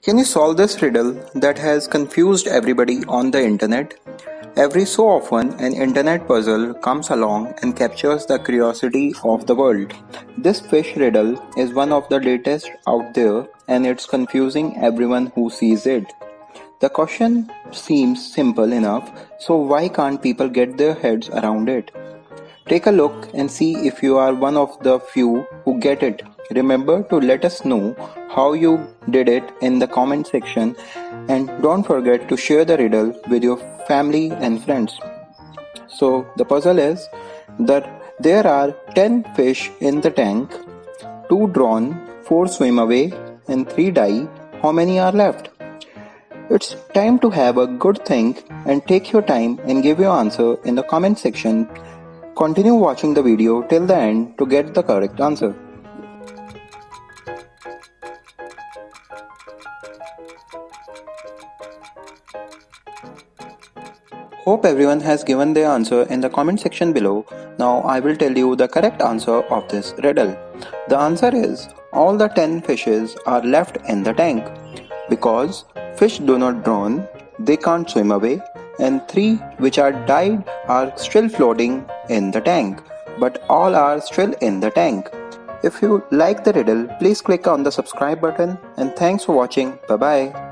Can you solve this riddle that has confused everybody on the internet? Every so often, an internet puzzle comes along and captures the curiosity of the world. This fish riddle is one of the latest out there and it's confusing everyone who sees it. The question seems simple enough, so why can't people get their heads around it? Take a look and see if you are one of the few who get it. Remember to let us know how you did it in the comment section and don't forget to share the riddle with your family and friends. So the puzzle is that there are 10 fish in the tank, 2 drawn, 4 swim away and 3 die. How many are left? It's time to have a good think and take your time and give your answer in the comment section. Continue watching the video till the end to get the correct answer. Hope everyone has given their answer in the comment section below. Now I will tell you the correct answer of this riddle. The answer is all the 10 fishes are left in the tank because fish do not drown, they can't swim away, and 3 which are died are still floating in the tank, but all are still in the tank. If you like the riddle, please click on the subscribe button and thanks for watching. Bye bye.